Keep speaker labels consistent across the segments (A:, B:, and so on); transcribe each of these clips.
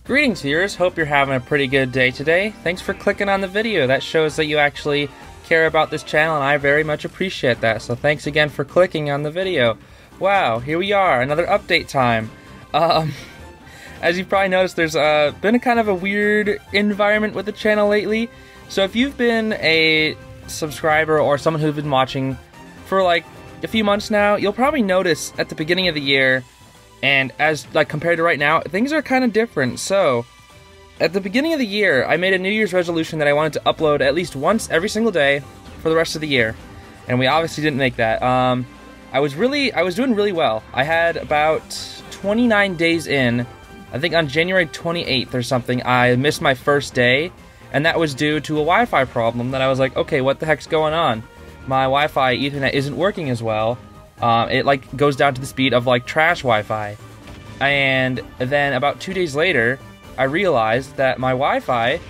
A: Greetings viewers, hope you're having a pretty good day today. Thanks for clicking on the video. That shows that you actually care about this channel and I very much appreciate that. So thanks again for clicking on the video. Wow, here we are, another update time. As you've probably noticed, there's been a kind of a weird environment with the channel lately. So if you've been a subscriber or someone who's been watching for like a few months now, you'll probably notice at the beginning of the year and as like compared to right now, things are kind of different. So at the beginning of the year, I made a New Year's resolution that I wanted to upload at least once every single day for the rest of the year, and we obviously didn't make that. I was doing really well. I had about 29 days in. I think on January 28th or something, I missed my first day, and that was due to a Wi-Fi problem that I was like, okay, what the heck's going on? My Wi-Fi Ethernet isn't working as well. It like goes down to the speed of like trash Wi-Fi. And then about 2 days later, I realized that my Wi-Fi,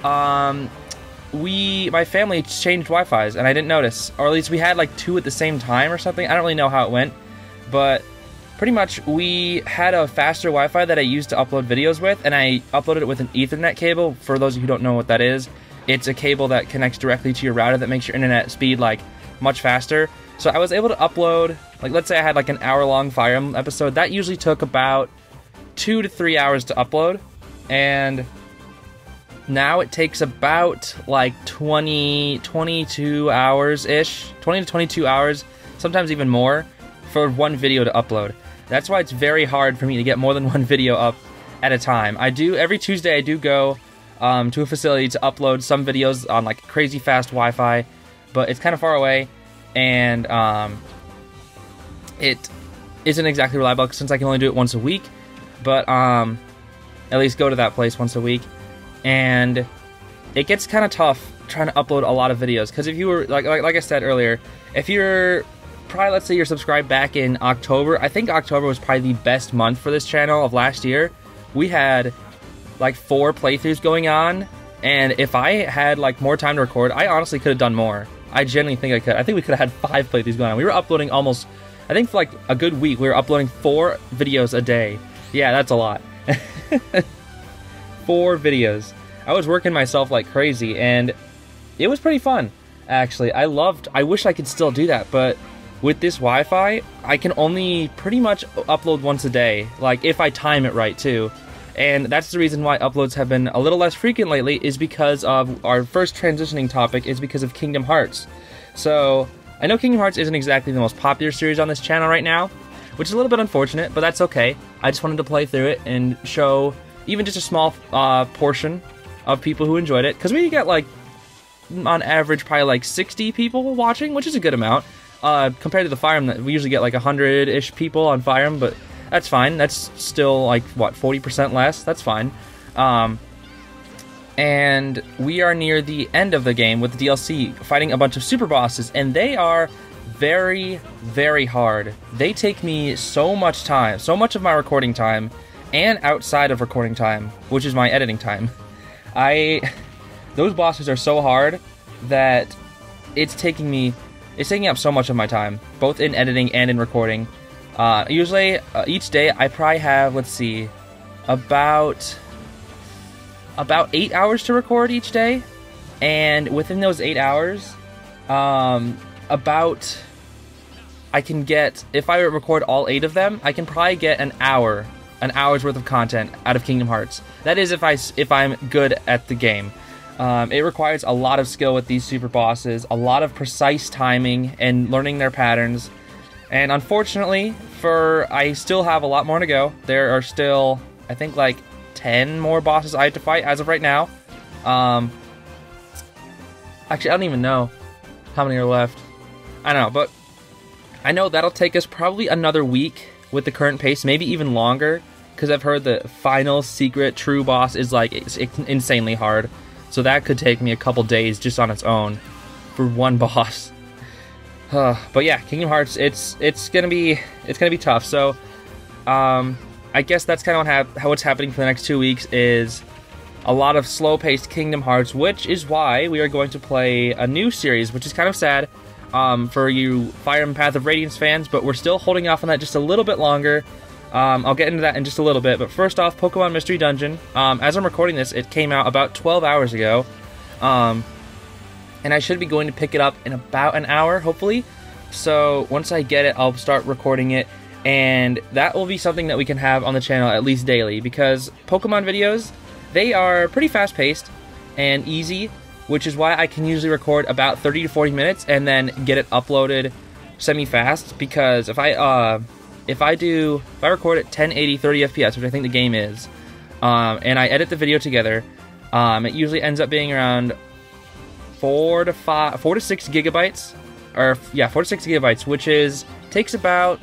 A: my family changed Wi-Fis and I didn't notice. Or at least we had like two at the same time or something. I don't really know how it went. But pretty much we had a faster Wi-Fi that I used to upload videos with, and I uploaded it with an Ethernet cable. For those of you who don't know what that is, it's a cable that connects directly to your router that makes your internet speed like much faster. So I was able to upload, like let's say I had like an hour-long Fire Emblem episode. That usually took about 2 to 3 hours to upload, and now it takes about like 22 hours-ish, 20 to 22 hours, sometimes even more, for one video to upload. That's why it's very hard for me to get more than one video up at a time. Every Tuesday I do go to a facility to upload some videos on like crazy fast Wi-Fi, but it's kind of far away. And it isn't exactly reliable since I can only do it once a week, but at least go to that place once a week. And it gets kind of tough trying to upload a lot of videos, because if you were like I said earlier, if you're probably, let's say you're subscribed back in October, I think October was probably the best month for this channel of last year. We had like 4 playthroughs going on, and if I had like more time to record, I honestly could have done more. I genuinely think I could. I think we could have had 5 playthroughs going on. We were uploading almost, I think for like a good week, we were uploading 4 videos a day. Yeah, that's a lot. 4 videos. I was working myself like crazy, and it was pretty fun, actually. I wish I could still do that, but with this Wi-Fi, I can only pretty much upload once a day, like if I time it right too. And that's the reason why uploads have been a little less frequent lately, is because of our first transitioning topic is because of Kingdom Hearts. So, I know Kingdom Hearts isn't exactly the most popular series on this channel right now, which is a little bit unfortunate, but that's okay. I just wanted to play through it and show even just a small portion of people who enjoyed it, because we get like, on average, probably like 60 people watching, which is a good amount, compared to the Fire Emblem. We usually get like 100-ish people on Fire Emblem, but that's fine. That's still like, what, 40% less? That's fine. And we are near the end of the game with the DLC, fighting a bunch of super bosses, and they are very, very hard. They take me so much time, so much of my recording time, and outside of recording time, which is my editing time. Those bosses are so hard that it's taking up so much of my time, both in editing and in recording. Usually, each day, I probably have, let's see, about 8 hours to record each day, and within those 8 hours, I can get, if I record all 8 of them, I can probably get an hour's worth of content out of Kingdom Hearts. That is if I'm good at the game. It requires a lot of skill with these super bosses, a lot of precise timing, and learning their patterns. And unfortunately, I still have a lot more to go. There are still, I think, like 10 more bosses I have to fight as of right now. Actually, I don't even know how many are left. I don't know, but I know that'll take us probably another week with the current pace, maybe even longer, because I've heard the final secret true boss is like it's insanely hard. So that could take me a couple days just on its own for one boss. But yeah, Kingdom Hearts, it's gonna be tough. So I guess that's kind of what's happening for the next 2 weeks, is a lot of slow-paced Kingdom Hearts, which is why we are going to play a new series, which is kind of sad for you Fire Emblem Path of Radiance fans, but we're still holding off on that just a little bit longer. I'll get into that in just a little bit, but first off, Pokemon Mystery Dungeon. As I'm recording this, it came out about 12 hours ago, and I should be going to pick it up in about an hour, hopefully. So once I get it, I'll start recording it, and that will be something that we can have on the channel at least daily, because Pokemon videos, they are pretty fast-paced and easy, which is why I can usually record about 30 to 40 minutes and then get it uploaded semi-fast, because if I record at 1080 30 FPS, which I think the game is, and I edit the video together, it usually ends up being around 4 to 6 gigabytes, or yeah, 4 to 6 gigabytes, which takes about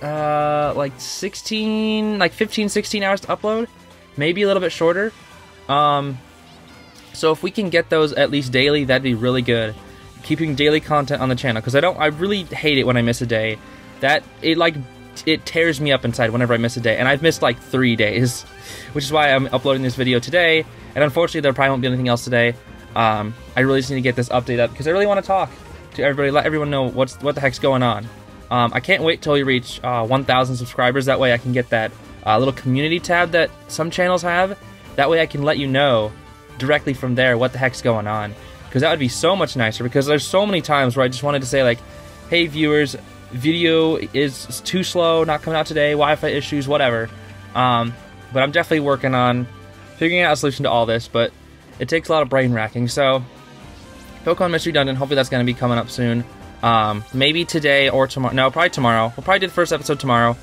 A: like 15 16 hours to upload, maybe a little bit shorter. So if we can get those at least daily, that'd be really good. Keeping daily content on the channel, because I really hate it when I miss a day. It tears me up inside whenever I miss a day, and I've missed like 3 days, which is why I'm uploading this video today. And unfortunately, there probably won't be anything else today. I really just need to get this update up because I really want to talk to everybody, let everyone know what the heck's going on. I can't wait till we reach 1,000 subscribers. That way, I can get that little community tab that some channels have. That way, I can let you know directly from there what the heck's going on, because that would be so much nicer. Because there's so many times where I just wanted to say like, "Hey viewers, video is too slow, not coming out today, Wi-Fi issues, whatever." But I'm definitely working on figuring out a solution to all this, but it takes a lot of brain racking. So Pokemon Mystery Dungeon, hopefully that's going to be coming up soon. Maybe today or tomorrow. No, probably tomorrow. We'll probably do the first episode tomorrow,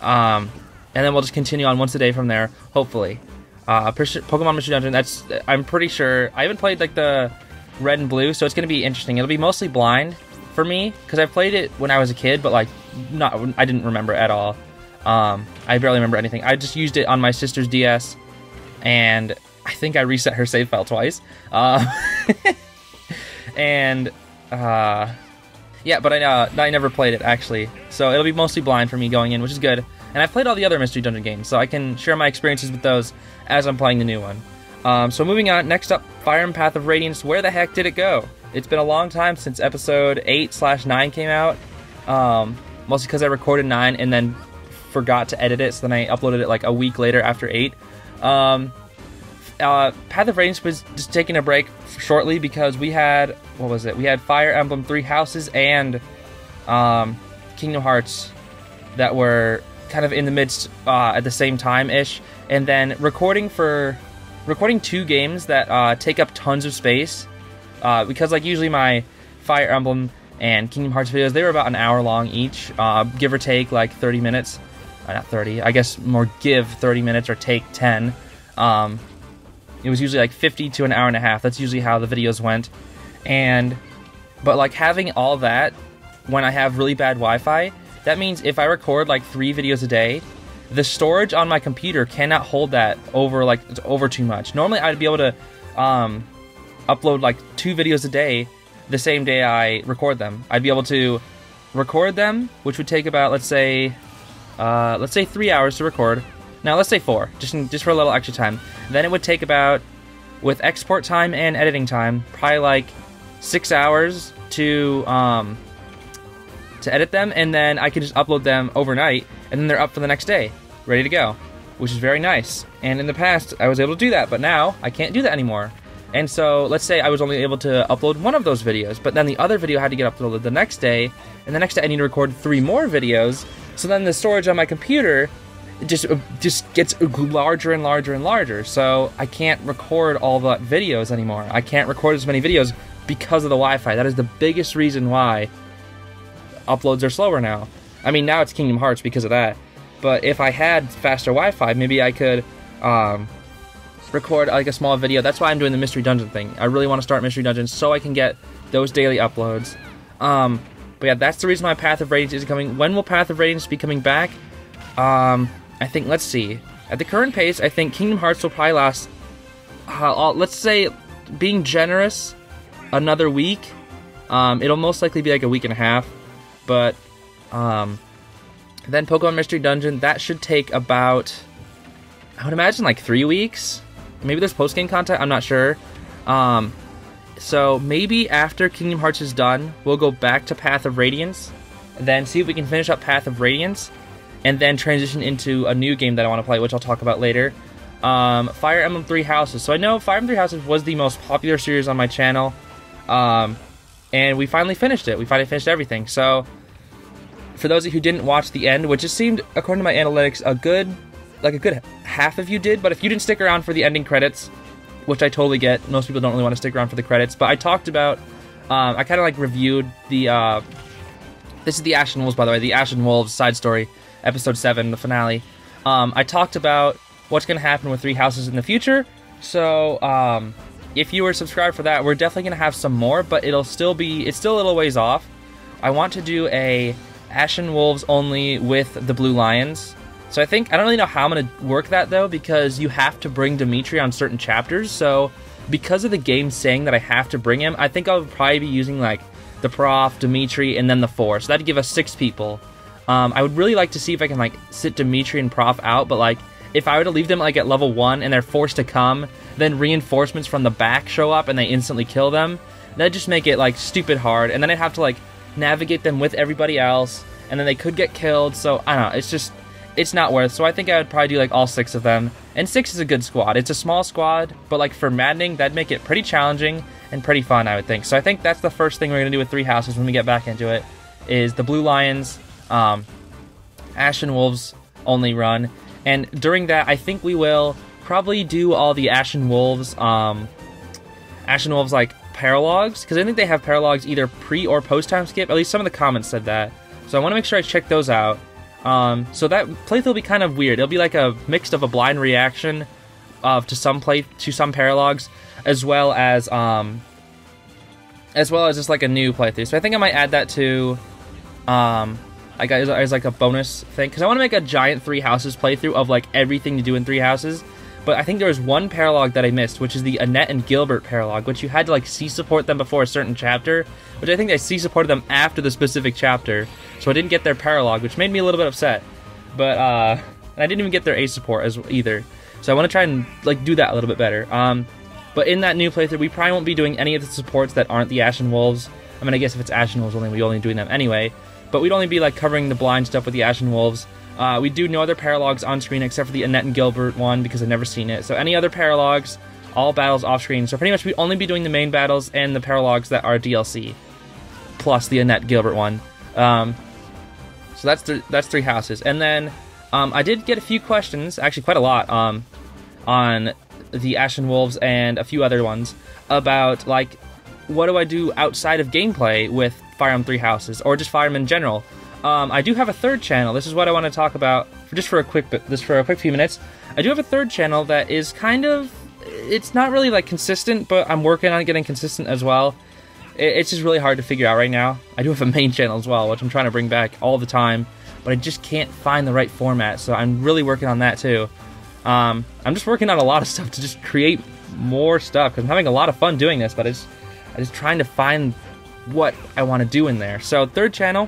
A: and then we'll just continue on once a day from there, hopefully. Pokemon Mystery Dungeon, I'm pretty sure, I haven't played like the red and blue, so it's going to be interesting. It'll be mostly blind for me, because I played it when I was a kid, but like, I didn't remember at all. I barely remember anything. I just used it on my sister's DS, and I think I reset her save file twice. Yeah, but I never played it, actually. So it'll be mostly blind for me going in, which is good. And I've played all the other Mystery Dungeon games, so I can share my experiences with those as I'm playing the new one. So moving on, next up, Fire Emblem Path of Radiance. Where the heck did it go? It's been a long time since episode 8/9 came out, mostly because I recorded 9 and then forgot to edit it, so then I uploaded it like a week later after 8. Path of Radiance was just taking a break shortly because we had, what was it? We had Fire Emblem 3 Houses and Kingdom Hearts that were kind of in the midst at the same time-ish, and then recording 2 games that take up tons of space, because like usually my Fire Emblem and Kingdom Hearts videos, they were about an hour long each, give or take like 30 minutes. Not 30, I guess more give 30 minutes or take 10. It was usually like 50 to an hour and a half. That's usually how the videos went. But like having all that when I have really bad Wi-Fi, that means if I record like 3 videos a day, the storage on my computer cannot hold that over too much. Normally I'd be able to upload like 2 videos a day the same day I record them. I'd be able to record them, which would take about, let's say 3 hours to record. Now let's say 4, just for a little extra time. Then it would take about, with export time and editing time, probably like 6 hours to edit them, and then I could just upload them overnight, and then they're up for the next day, ready to go, which is very nice. And in the past, I was able to do that, but now I can't do that anymore. And so, let's say I was only able to upload 1 of those videos, but then the other video had to get uploaded the next day, and the next day I need to record 3 more videos, so then the storage on my computer just gets larger and larger and larger, so I can't record all the videos anymore. I can't record as many videos because of the Wi-Fi. That is the biggest reason why uploads are slower now. I mean, now it's Kingdom Hearts because of that, but if I had faster Wi-Fi, maybe I could record like a small video. That's why I'm doing the Mystery Dungeon thing. I really want to start Mystery Dungeons so I can get those daily uploads. But yeah, that's the reason why Path of Radiance isn't coming. When will Path of Radiance be coming back? I think, let's see. At the current pace, I think Kingdom Hearts will probably last, let's say, being generous, another week. It'll most likely be like a week and a half. But then Pokemon Mystery Dungeon, that should take about, I would imagine like 3 weeks. Maybe there's post-game content, I'm not sure. So maybe after Kingdom Hearts is done, we'll go back to Path of Radiance, then see if we can finish up Path of Radiance, and then transition into a new game that I want to play, which I'll talk about later. Fire Emblem Three Houses. So I know Fire Emblem Three Houses was the most popular series on my channel, and we finally finished it. We finally finished everything. So for those of you who didn't watch the end, which it seemed, according to my analytics, a good half of you did, but if you didn't stick around for the ending credits, which I totally get, most people don't really want to stick around for the credits, but I talked about, I kind of like reviewed the, this is the Ashen Wolves, by the way, the Ashen Wolves side story, episode 7, the finale. I talked about what's going to happen with Three Houses in the future, so if you were subscribed for that, we're definitely going to have some more, but it's still a little ways off. I want to do a Ashen Wolves only with the Blue Lions. So I don't really know how I'm going to work that though, because you have to bring Dimitri on certain chapters. So because of the game saying that I have to bring him, I think I'll probably be using like the Prof, Dimitri, and then the 4. So that'd give us 6 people. I would really like to see if I can like sit Dimitri and Prof out, but like if I were to leave them like at level 1 and they're forced to come, then reinforcements from the back show up and they instantly kill them, that'd just make it like stupid hard, and then I'd have to like navigate them with everybody else, and then they could get killed. So I don't know, it's not worth. So I think I would probably do like all 6 of them, and 6 is a good squad. It's a small squad, but like for maddening, that'd make it pretty challenging and pretty fun, I would think. So I think that's the first thing we're gonna do with Three Houses when we get back into it, is the Blue Lions, Ashen Wolves only run, and during that I think we will probably do all the Ashen Wolves like paralogs, because I think they have paralogs either pre or post time skip. At least some of the comments said that, so I want to make sure I check those out. So that playthrough will be kind of weird. It'll be like a mix of a blind reaction to some paralogs, as well as just like a new playthrough. So I think I might add that to as like a bonus thing, because I want to make a giant Three Houses playthrough of like everything to do in Three Houses. But I think there was one paralog that I missed, which is the Annette and Gilbert paralog, which you had to like support them before a certain chapter, which I think I supported them after the specific chapter, so I didn't get their paralog, which made me a little bit upset. But and I didn't even get their A support either, so I want to try and like do that a little bit better. But in that new playthrough, we probably won't be doing any of the supports that aren't the Ashen Wolves. I mean, I guess if it's Ashen Wolves only, we're only doing them anyway. But we'd only be like covering the blind stuff with the Ashen Wolves. We do no other paralogs on screen except for the Annette and Gilbert one, because I've never seen it. So any other paralogs, all battles off screen. So pretty much we'd only be doing the main battles and the paralogs that are DLC, plus the Annette Gilbert one. So that's Three Houses. And then I did get a few questions, actually quite a lot, on the Ashen Wolves and a few other ones about like, what do I do outside of gameplay with Fire Emblem Three Houses, or just Fire Emblem in general. I do have a third channel. This is what I want to talk about for a quick few minutes. I do have a third channel that is kind of, it's not really like consistent, but I'm working on getting consistent as well. It's just really hard to figure out right now. I do have a main channel as well, which I'm trying to bring back all the time, but I just can't find the right format, so I'm really working on that too. I'm just working on a lot of stuff to just create more stuff, because I'm having a lot of fun doing this, but I'm just trying to find what I want to do in there. So third channel,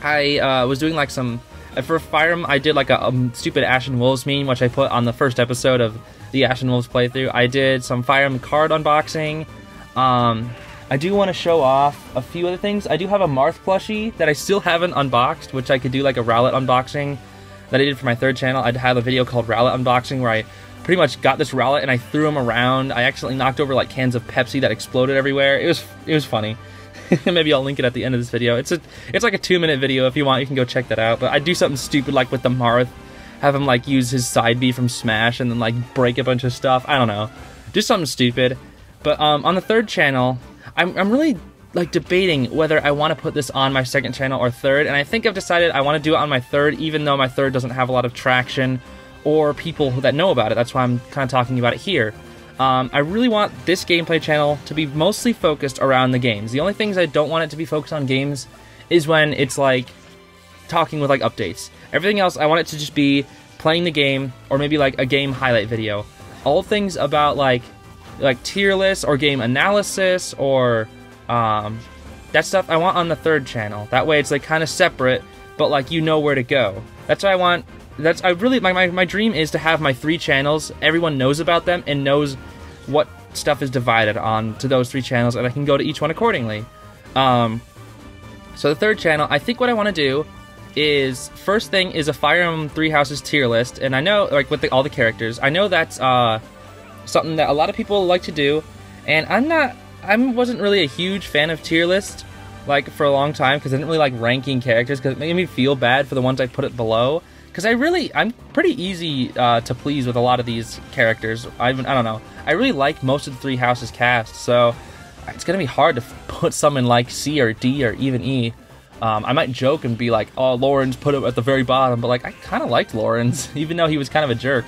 A: I was doing like some, for Fire Emblem, I did like a stupid Ashen Wolves meme, which I put on the first episode of the Ashen Wolves playthrough. I did some Fire Emblem card unboxing. I do want to show off a few other things. I do have a Marth plushie that I still haven't unboxed, which I could do like a Rowlet unboxing that I did for my third channel. I'd have a video called Rowlet Unboxing, where I pretty much got this Rowlet and I threw him around. I accidentally knocked over like cans of Pepsi that exploded everywhere. It was funny. Maybe I'll link it at the end of this video. It's like a 2-minute video. If you want, you can go check that out. But I do something stupid like with the Marth, have him like use his side B from Smash and then like break a bunch of stuff. I don't know, just something stupid. But on the third channel, I'm really like debating whether I want to put this on my second channel or third, and I think I've decided I want to do it on my third, even though my third doesn't have a lot of traction or people that know about it. That's why I'm kind of talking about it here. I really want this gameplay channel to be mostly focused around the games. The only things I don't want it to be focused on games is when it's like talking with like updates. Everything else, I want it to just be playing the game, or maybe like a game highlight video. All things about like tier lists or game analysis or that stuff I want on the third channel. That way it's like kind of separate, but like you know where to go. That's what I want. My dream is to have my 3 channels, everyone knows about them and knows what stuff is divided on to those 3 channels, and I can go to each one accordingly. So the third channel, I think what I want to do is, first thing is a Fire Emblem Three Houses tier list, and I know, like, with all the characters, I know that's something that a lot of people like to do, and I wasn't really a huge fan of tier lists, like, for a long time, because I didn't really like ranking characters, because it made me feel bad for the ones I put it below, because I'm pretty easy to please with a lot of these characters. I don't know, I really like most of the Three Houses cast, so it's gonna be hard to put someone like C or D or even E. I might joke and be like, oh, Lawrence put it at the very bottom, but like, I kind of liked Lawrence, even though he was kind of a jerk.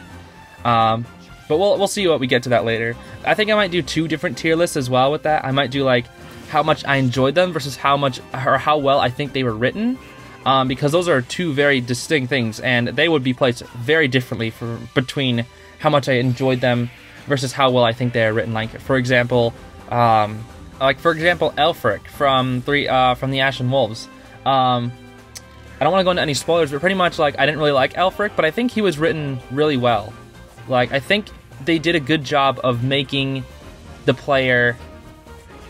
A: But we'll see what we get to that later. I think I might do 2 different tier lists as well with that. I might do like how much I enjoyed them versus how well I think they were written, because those are 2 very distinct things, and they would be placed very differently between how much I enjoyed them versus how well I think they are written. Like, for example, Elfric from the Ashen Wolves. I don't want to go into any spoilers, but pretty much, like, I didn't really like Elfric, but I think he was written really well. Like, I think they did a good job of making the player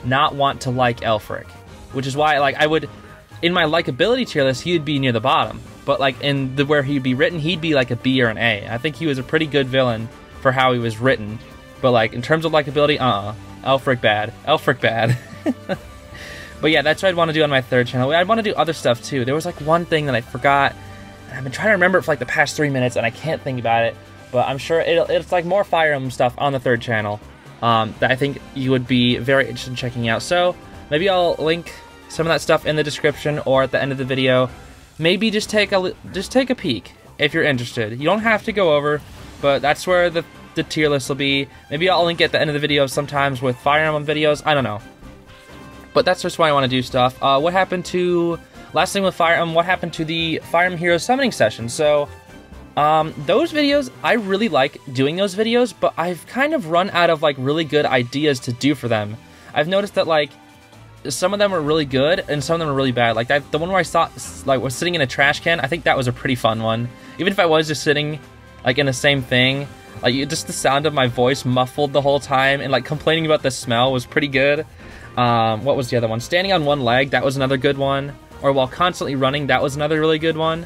A: not want to like Elfric, which is why, like, in my likability tier list, he would be near the bottom, but like in where he'd be written, he'd be like a B or an A. I think he was a pretty good villain for how he was written, but like in terms of likability, Elfric bad. But yeah, that's what I'd want to do on my 3rd channel. I'd want to do other stuff too. There was like one thing that I forgot, and I've been trying to remember it for like the past 3 minutes, and I can't think about it. But I'm sure it's like more Fire Emblem stuff on the 3rd channel that I think you would be very interested in checking out. So maybe I'll link some of that stuff in the description or at the end of the video. Maybe just take a peek if you're interested. You don't have to go over, but that's where the tier list will be. Maybe I'll link it at the end of the video sometimes with Fire Emblem videos. I don't know. But that's just why I want to do stuff. What happened to... Last thing with Fire Emblem, what happened to the Fire Emblem Heroes Summoning Sessions? So, those videos, I really like doing those videos, but I've kind of run out of, like, really good ideas to do for them. I've noticed that, like, some of them are really good, and some of them are really bad. Like, the one where I saw, like, was sitting in a trash can, I think that was a pretty fun one. Even if I was just sitting, like, in the same thing, like, just the sound of my voice muffled the whole time, and, like, complaining about the smell was pretty good. What was the other one? Standing on one leg, that was another good one. Or while constantly running, that was another really good one.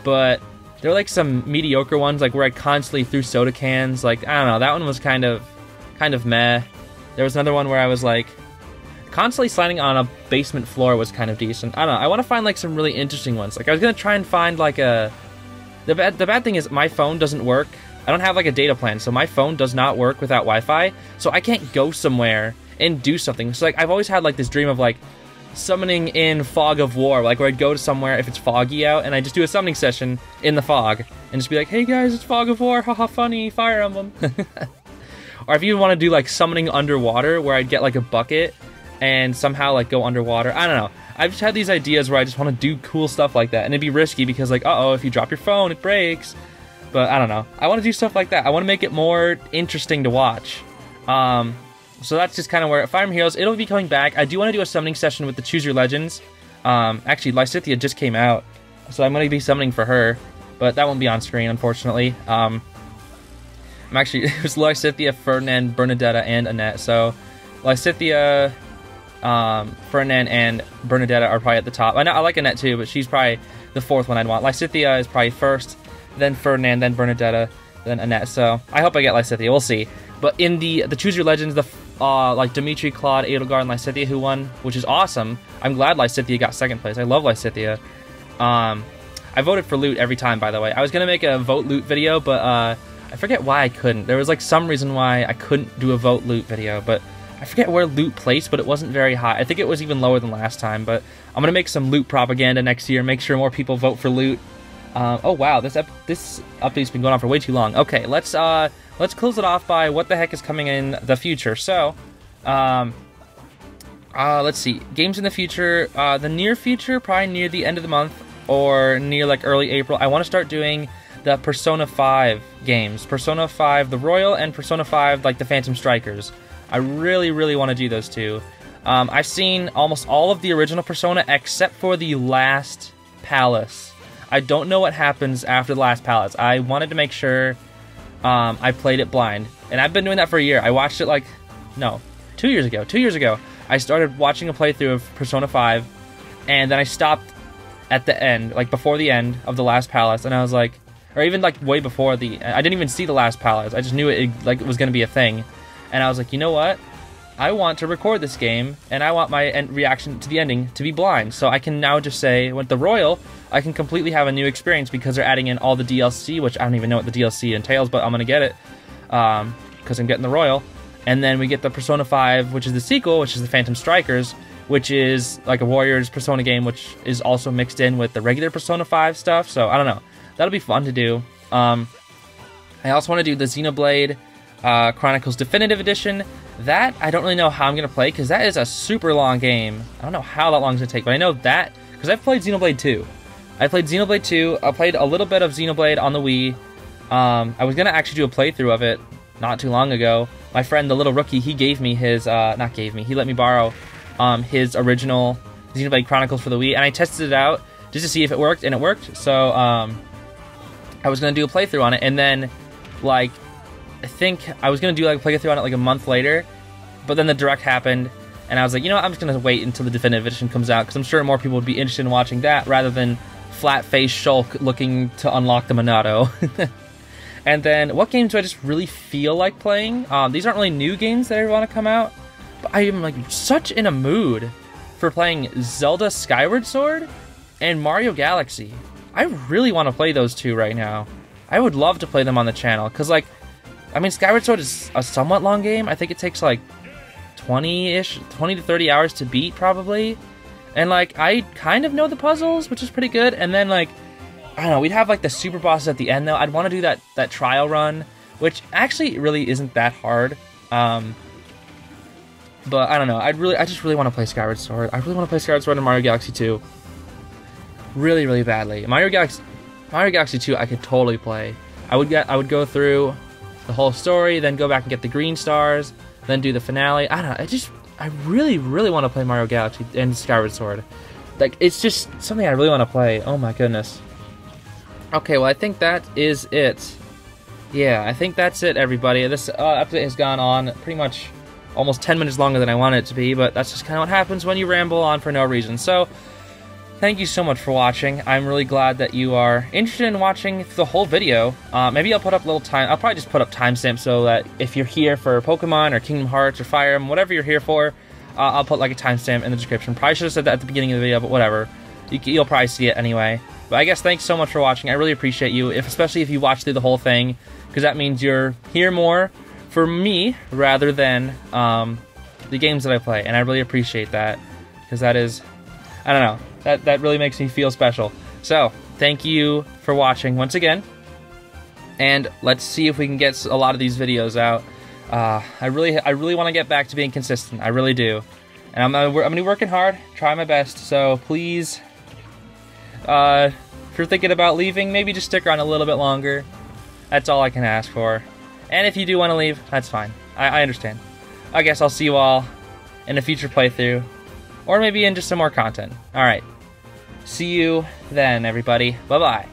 A: But there were like some mediocre ones, like where I constantly threw soda cans. Like, I don't know, that one was kind of meh. There was another one where I was like constantly sliding on a basement floor was kind of decent. I don't know, I want to find like some really interesting ones. Like I was gonna try and find like the bad thing is my phone doesn't work. I don't have like a data plan, so my phone does not work without Wi-Fi. So I can't go somewhere and do something. So like I've always had like this dream of like summoning in Fog of War, like where I'd go to somewhere if it's foggy out and I just do a summoning session in the fog and just be like, hey guys, it's Fog of War, haha, funny, Fire Emblem. Or if you want to do like summoning underwater, where I'd get like a bucket and somehow like go underwater. I don't know, I've just had these ideas where I just want to do cool stuff like that, and it'd be risky because like, uh-oh, if you drop your phone it breaks. But I don't know, I want to do stuff like that. I want to make it more interesting to watch. So that's just kind of where Fire Emblem Heroes, it'll be coming back. I do want to do a summoning session with the Choose Your Legends. Actually, Lysithea just came out, so I'm going to be summoning for her, but that won't be on screen, unfortunately. I'm actually, it was Lysithea, Ferdinand, Bernadetta, and Annette. So Lysithea, Ferdinand, and Bernadetta are probably at the top. I like Annette too, but she's probably the 4th one I'd want. Lysithea is probably first, then Ferdinand, then Bernadetta, then Annette. So I hope I get Lysithea. We'll see. But in the Choose Your Legends, like Dimitri, Claude, Edelgard, and Lysithea who won, which is awesome. I'm glad Lysithea got 2nd place. I love Lysithea. I voted for Lute every time, by the way. I was gonna make a vote Lute video, but I forget why I couldn't. There was like some reason why I couldn't do a vote Lute video, but I forget where Lute placed, but it wasn't very high. I think it was even lower than last time. But I'm gonna make some Lute propaganda next year. Make sure more people vote for Lute. Oh wow, this update's been going on for way too long. Okay, let's close it off by what the heck is coming in the future. So, let's see, games in the future, the near future, probably near the end of the month or near like early April. I want to start doing the Persona 5 games, Persona 5 the Royal and Persona 5 like the Phantom Strikers. I really want to do those two. I've seen almost all of the original Persona except for the last palace. I don't know what happens after the last palace. I wanted to make sure I played it blind, and I've been doing that for a year. I watched it like, no, 2 years ago. 2 years ago, I started watching a playthrough of Persona 5, and then I stopped at the end, like before the end of the last palace, and I was like, or even like way before I didn't even see the last palace. I just knew it like it was gonna be a thing, and I was like, you know what? I want to record this game, and I want my reaction to the ending to be blind. So I can now just say, with the Royal, I can completely have a new experience because they're adding in all the DLC, which I don't even know what the DLC entails, but I'm gonna get it because I'm getting the Royal. And then we get the Persona 5, which is the sequel, which is the Phantom Strikers, which is like a Warriors Persona game, which is also mixed in with the regular Persona 5 stuff. So I don't know. That'll be fun to do. I also want to do the Xenoblade Chronicles Definitive Edition. That, I don't really know how I'm going to play, because that is a super long game. I don't know how that long it's going to take, but I know that, because I've played Xenoblade 2. I played Xenoblade 2, I played a little bit of Xenoblade on the Wii. I was going to actually do a playthrough of it not too long ago. My friend, the little rookie, he gave me his, not gave me, he let me borrow his original Xenoblade Chronicles for the Wii, and I tested it out just to see if it worked, and it worked. So, I was going to do a playthrough on it, and then, like, I think I was going to do like a playthrough on it like a month later, but then the Direct happened, and I was like, you know what, I'm just going to wait until the Definitive Edition comes out, because I'm sure more people would be interested in watching that, rather than flat-faced Shulk looking to unlock the Monado. And then, what games do I just really feel like playing? These aren't really new games that I want to come out, but I am like such in a mood for playing Zelda Skyward Sword and Mario Galaxy. I really want to play those two right now. I would love to play them on the channel, because like, I mean, Skyward Sword is a somewhat long game. I think it takes like 20 to 30 hours to beat, probably. And like, I kind of know the puzzles, which is pretty good. And then like, I don't know, we'd have like the super bosses at the end though. I'd want to do that trial run, which actually really isn't that hard. But I don't know, I just really want to play Skyward Sword. I really want to play Skyward Sword and Mario Galaxy 2. Really, really badly. Mario Galaxy 2 I could totally play. I would go through the whole story, then go back and get the green stars, then do the finale. I don't know, I really, really want to play Mario Galaxy and Skyward Sword. Like, it's just something I really want to play. Oh my goodness. Okay, well, I think that is it. Yeah, I think that's it, everybody. This episode has gone on pretty much almost 10 minutes longer than I wanted it to be, but that's just kind of what happens when you ramble on for no reason. So, thank you so much for watching. I'm really glad that you are interested in watching the whole video. Maybe I'll put up a little time. I'll probably just put up timestamps so that if you're here for Pokemon or Kingdom Hearts or Fire Emblem, whatever you're here for, I'll put like a timestamp in the description. Probably should have said that at the beginning of the video, but whatever. You'll probably see it anyway. But I guess thanks so much for watching. I really appreciate you, especially if you watch through the whole thing, because that means you're here more for me rather than the games that I play, and I really appreciate that, because that is, I don't know, that really makes me feel special. So, thank you for watching once again, and let's see if we can get a lot of these videos out. I really want to get back to being consistent. I really do, and I'm gonna be working hard, try my best. So please, if you're thinking about leaving, maybe just stick around a little bit longer. That's all I can ask for. And if you do want to leave, that's fine. I understand. I guess I'll see you all in a future playthrough, or maybe in just some more content. Alright. See you then, everybody. Bye-bye.